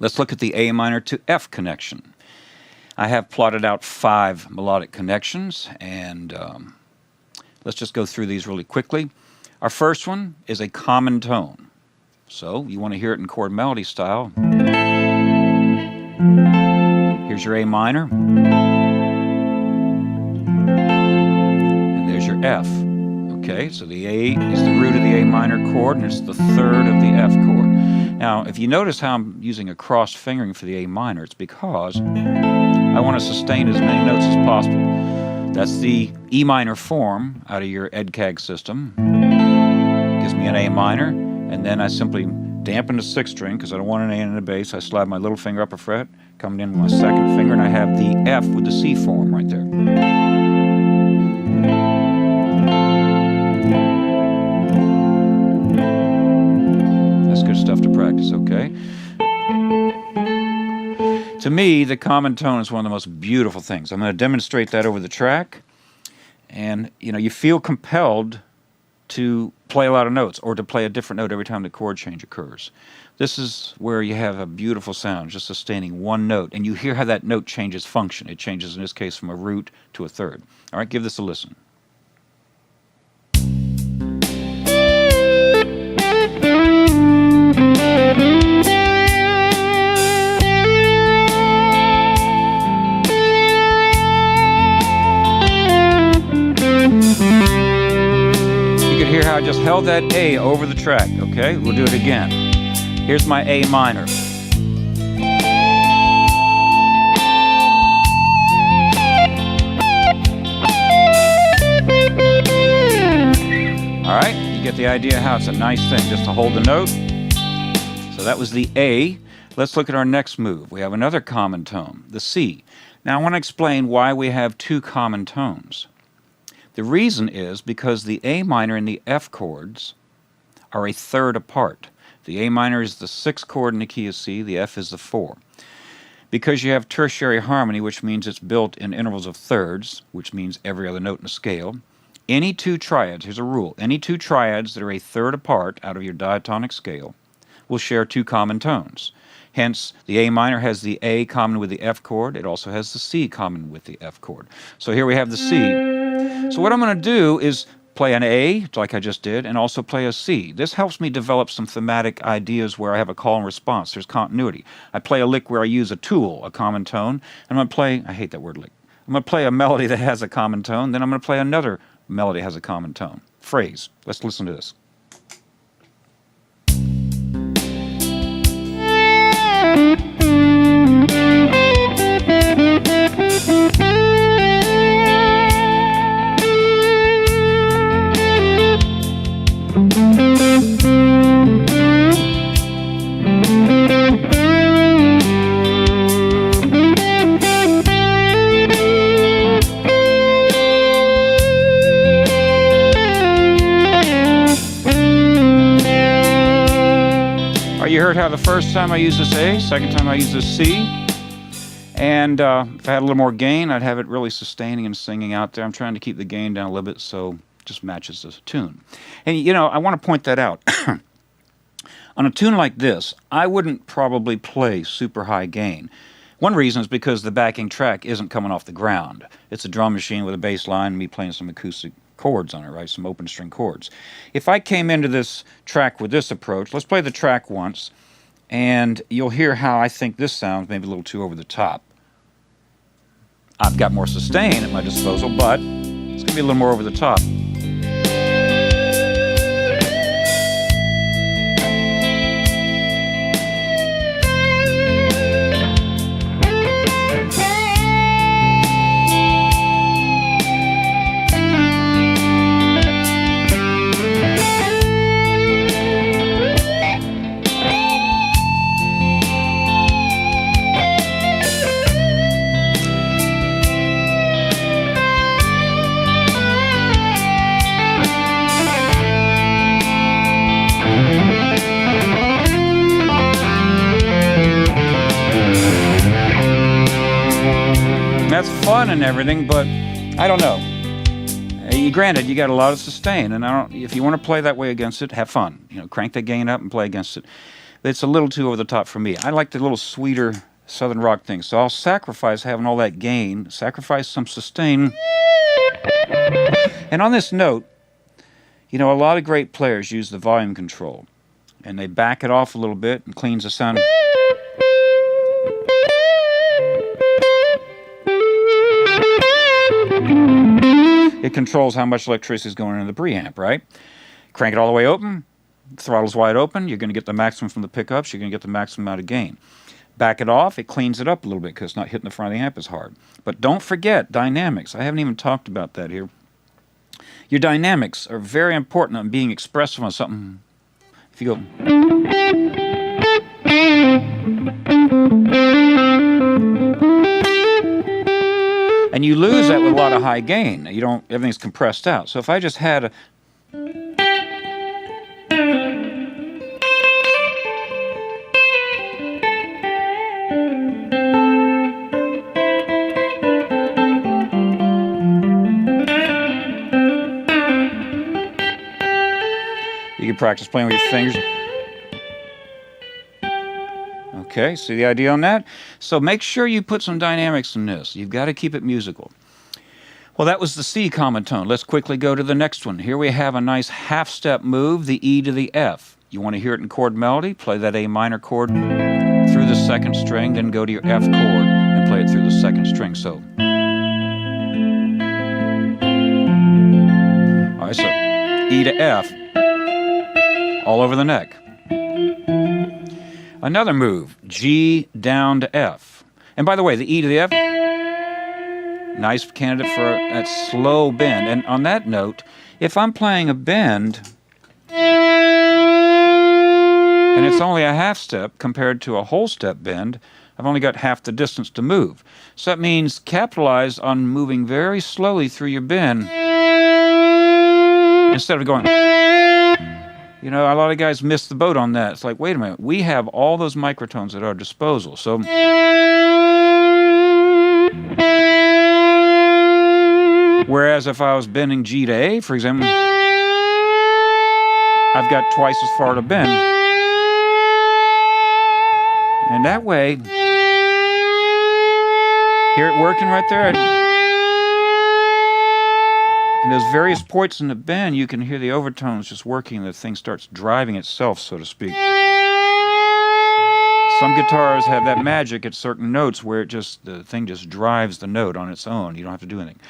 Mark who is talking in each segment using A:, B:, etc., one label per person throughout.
A: Let's look at the A minor to F connection. I have plotted out 5 melodic connections, and let's just go through these really quickly. Our first one is a common tone. So you want to hear it in chord melody style. Here's your A minor. And there's your F. Okay, so the A is the root of the A minor chord, and it's the third of the F chord. Now, if you notice how I'm using a crossed fingering for the A minor, it's because I want to sustain as many notes as possible. That's the E minor form out of your EdCAG system. Gives me an A minor, and then I simply dampen the 6th string because I don't want an A and a bass. I slide my little finger up a fret, coming in with my 2nd finger, and I have the F with the C form right there. That's good stuff to practice, okay? To me, the common tone is one of the most beautiful things. I'm going to demonstrate that over the track, and you feel compelled to play a lot of notes or to play a different note every time the chord change occurs. This is where you have a beautiful sound, just sustaining one note, and you hear how that note changes function. It changes, in this case, from a root to a third. All right, give this a listen. Hear how I just held that A over the track, okay? We'll do it again. Here's my A minor. All right, you get the idea how it's a nice thing just to hold the note. So that was the A. Let's look at our next move. We have another common tone, the C. Now I want to explain why we have 2 common tones. The reason is because the A minor and the F chords are a third apart. The A minor is the 6th chord in the key of C, the F is the 4. Because you have tertiary harmony, which means it's built in intervals of thirds, which means every other note in the scale, any 2 triads, here's a rule, any 2 triads that are a third apart out of your diatonic scale will share 2 common tones. Hence, the A minor has the A common with the F chord. It also has the C common with the F chord. So here we have the C. So what I'm going to do is play an A, like I just did, and also play a C. This helps me develop some thematic ideas where I have a call and response. There's continuity. I play a lick where I use a tool, a common tone, and I'm going to play, I hate that word lick, I'm going to play a melody that has a common tone, then I'm going to play another melody that has a common tone. Phrase. Let's listen to this. You heard how the first time I used this A, second time I used this C, and if I had a little more gain, I'd have it really sustaining and singing out there. I'm trying to keep the gain down a little bit so it just matches the tune. And I want to point that out. On a tune like this, I wouldn't probably play super high gain. One reason is because the backing track isn't coming off the ground. It's a drum machine with a bass line and me playing some acoustic chords on it, right? Some open string chords. If I came into this track with this approach, let's play the track once, and you'll hear how I think this sounds maybe a little too over the top. I've got more sustain at my disposal, but it's going to be a little more over the top. That's fun and everything, but I don't know. Granted, you got a lot of sustain, and if you want to play that way against it, have fun. Crank that gain up and play against it. It's a little too over the top for me. I like the little sweeter Southern rock thing. So I'll sacrifice having all that gain, sacrifice some sustain. And on this note, you know, a lot of great players use the volume control. And they back it off a little bit and cleans the sound. It controls how much electricity is going into the preamp, right? Crank it all the way open, throttle's wide open, you're going to get the maximum from the pickups, you're going to get the maximum amount of gain. Back it off, it cleans it up a little bit because it's not hitting the front of the amp as hard. But don't forget dynamics. I haven't even talked about that here. Your dynamics are very important on being expressive on something. If you go... And you lose that with a lot of high gain. You don't, everything's compressed out. So if I just had a... You can practice playing with your fingers. Okay, see the idea on that? So make sure you put some dynamics in this. You've got to keep it musical. Well, that was the C common tone. Let's quickly go to the next one. Here we have a nice half-step move, the E to the F. You want to hear it in chord melody? Play that A minor chord through the second string, then go to your F chord and play it through the second string. So, all right, so E to F, all over the neck. Another move, G down to F. And by the way, the E to the F, nice candidate for that slow bend. And on that note, if I'm playing a bend, and it's only a half step compared to a whole step bend, I've only got half the distance to move. So that means capitalize on moving very slowly through your bend instead of going... You know, a lot of guys miss the boat on that. It's like, wait a minute, we have all those microtones at our disposal. So, whereas if I was bending G to A, for example, I've got twice as far to bend. And that way, hear it working right there? And those various points in the bend, you can hear the overtones just working. The thing starts driving itself, so to speak. Some guitars have that magic at certain notes where the thing just drives the note on its own. You don't have to do anything.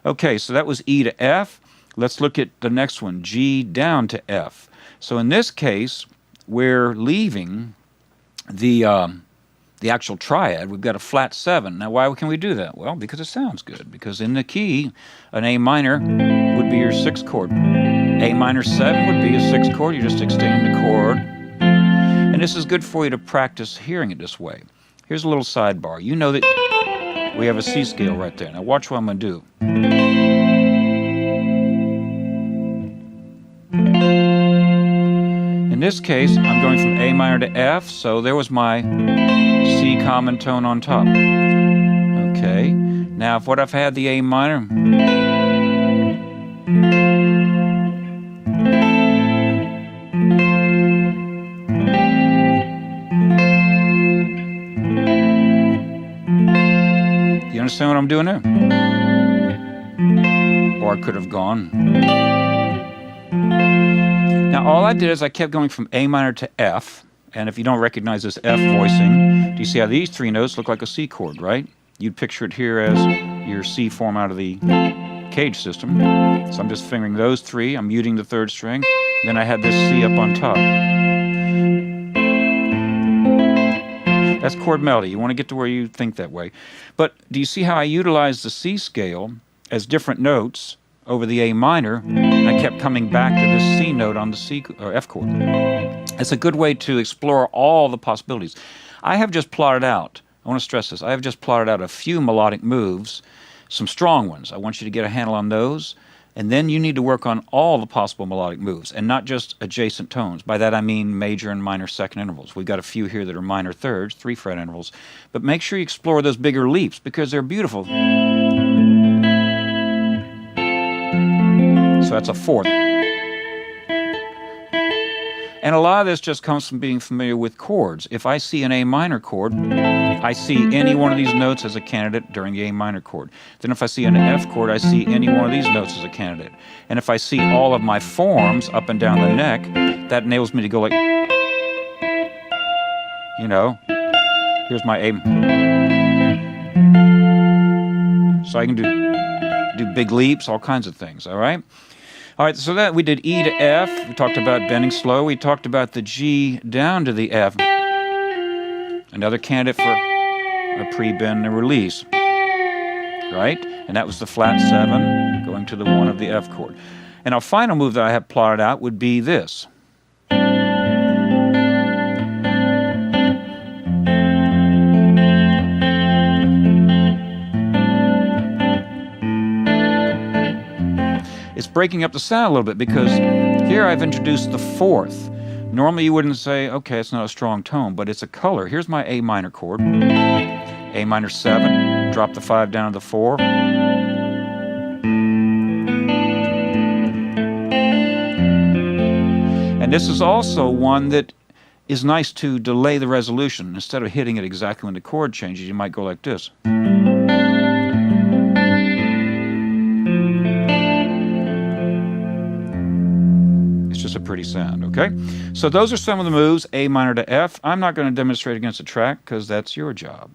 A: Okay, so that was E to F. Let's look at the next one, G down to F. So in this case, we're leaving the actual triad. We've got a flat 7. Now, why can we do that? Well, because it sounds good. Because in the key, an A minor would be your 6th chord. A minor 7 would be a 6th chord. You're just extending the chord. And this is good for you to practice hearing it this way. Here's a little sidebar. You know that we have a C scale right there. Now, watch what I'm going to do. In this case, I'm going from A minor to F, so there was my C common tone on top. Okay, now if what I've had the A minor, you understand what I'm doing there? Or I could have gone. Now all I did is I kept going from A minor to F. And if you don't recognize this F voicing, do you see how these 3 notes look like a C chord, right? You'd picture it here as your C form out of the cage system. So I'm just fingering those 3. I'm muting the 3rd string. Then I had this C up on top. That's chord melody. You want to get to where you think that way. But do you see how I utilized the C scale as different notes over the A minor? I kept coming back to this C note on the C or F chord. It's a good way to explore all the possibilities. I have just plotted out, I want to stress this, I have just plotted out a few melodic moves, some strong ones. I want you to get a handle on those, and then you need to work on all the possible melodic moves, and not just adjacent tones. By that I mean major and minor second intervals. We've got a few here that are minor thirds, 3-fret intervals, but make sure you explore those bigger leaps because they're beautiful. So that's a 4th. And a lot of this just comes from being familiar with chords. If I see an A minor chord, I see any one of these notes as a candidate during the A minor chord. Then if I see an F chord, I see any one of these notes as a candidate. And if I see all of my forms up and down the neck, that enables me to go like, you know, here's my A. So I can do big leaps, all kinds of things, all right? All right, so that we did E to F. We talked about bending slow. We talked about the G down to the F. Another candidate for a pre-bend and release, right? And that was the flat 7 going to the 1 of the F chord. And our final move that I have plotted out would be this. It's breaking up the sound a little bit because here I've introduced the 4th. Normally you wouldn't say, okay, it's not a strong tone, but it's a color. Here's my A minor chord. A minor 7, drop the 5 down to the 4. And this is also one that is nice to delay the resolution. Instead of hitting it exactly when the chord changes, you might go like this. Just a pretty sound, okay? So those are some of the moves, A minor to F. I'm not going to demonstrate against a track because that's your job.